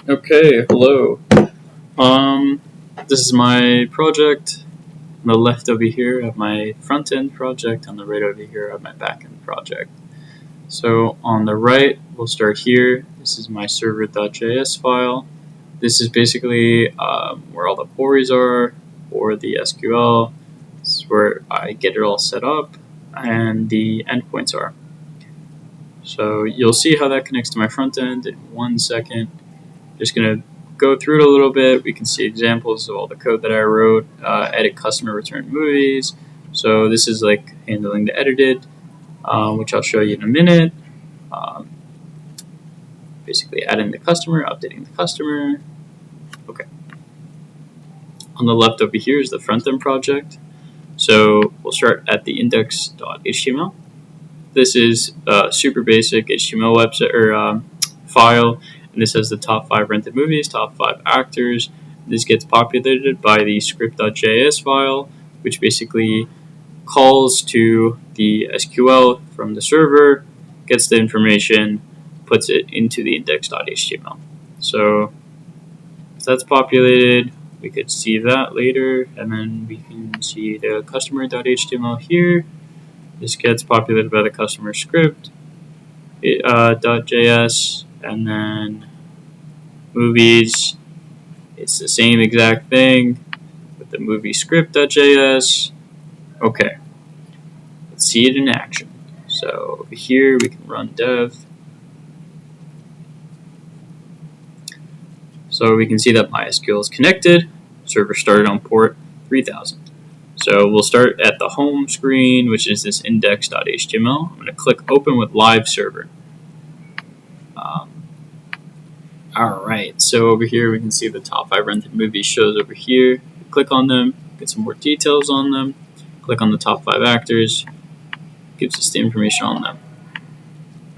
Okay, hello. This is my project. On the left over here, I have my front end project. On the right over here, I have my back end project. So on the right, we'll start here. This is my server.js file. This is basically where all the queries are for the SQL. This is where I get it all set up, and the endpoints are. So you'll see how that connects to my front end in 1 second. Just going to go through it a little bit. We can see examples of all the code that I wrote. Edit customer return movies. So this is like handling the edited, which I'll show you in a minute. Basically adding the customer, updating the customer. Okay. On the left over here is the front end project. So we'll start at the index.html. This is a super basic HTML website or file. And this has the top 5 rented movies, top 5 actors. This gets populated by the script.js file, which basically calls to the SQL from the server, gets the information, puts it into the index.html. So if that's populated, we could see that later, and then we can see the customer.html here. This gets populated by the customer script .js, and then movies. It's the same exact thing with the movie script.js. Okay, let's see it in action. So over here we can run dev. So we can see that MySQL is connected. Server started on port 3000. So we'll start at the home screen, which is this index.html. I'm going to click open with live server. Alright, so over here we can see the top 5 rented movies shows over here. Click on them, get some more details on them. Click on the top 5 actors, gives us the information on them.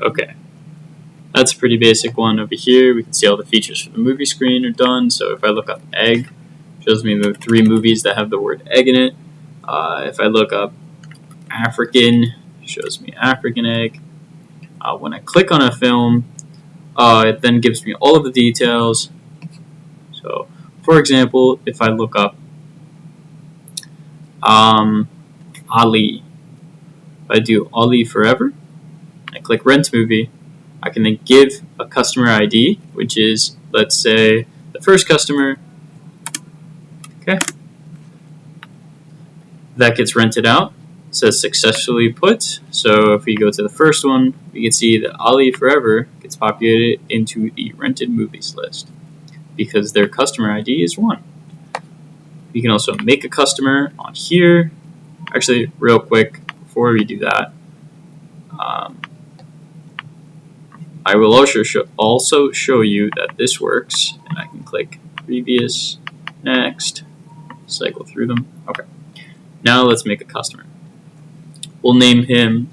Okay, that's a pretty basic one. Over here we can see all the features for the movie screen are done. So if I look up egg, it shows me the 3 movies that have the word egg in it. If I look up African, it shows me African egg. When I click on a film, it then gives me all of the details. So, for example, if I look up Ali, if I do Ali Forever, I click Rent Movie, I can then give a customer ID, which is, let's say, the first customer. Okay. That gets rented out. It says successfully put. So if we go to the first one, we can see that Ali Forever gets populated into the rented movies list because their customer ID is 1. We can also make a customer on here. Actually, real quick, before we do that, I will also show you that this works, and I can click previous, next, cycle through them. Okay. Now let's make a customer. We'll name him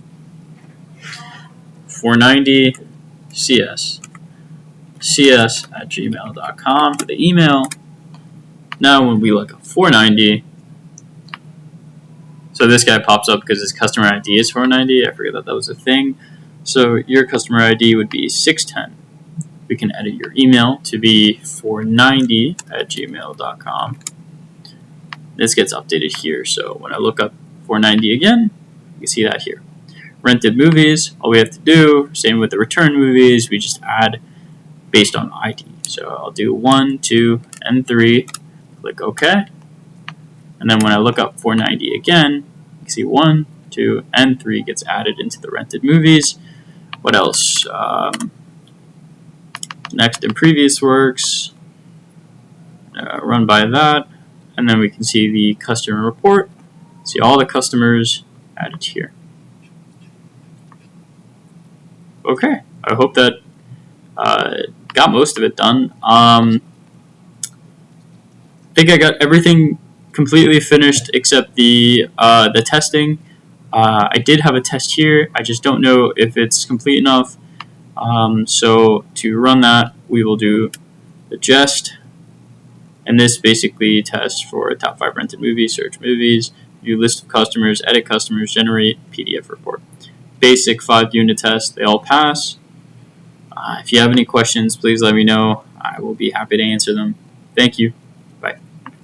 490cs at gmail.com for the email. Now when we look at 490, so this guy pops up because his customer ID is 490. I forgot that was a thing. So your customer ID would be 610. We can edit your email to be 490 at gmail.com. This gets updated here. So when I look up 490 again, you can see that here. Rented movies, all we have to do, same with the return movies, we just add based on ID. So I'll do 1, 2, and 3, click OK. And then when I look up 490 again, you can see 1, 2, and 3 gets added into the rented movies. What else? Next and previous works, run by that. And then we can see the customer report, see all the customers added here. Okay, I hope that got most of it done. I think I got everything completely finished except the testing. I did have a test here. I just don't know if it's complete enough. So to run that, we will do the jest. And this basically tests for top 5 rented movies, search movies, view list of customers, edit customers, generate PDF report. Basic 5-unit test. They all pass. If you have any questions, please let me know. I will be happy to answer them. Thank you.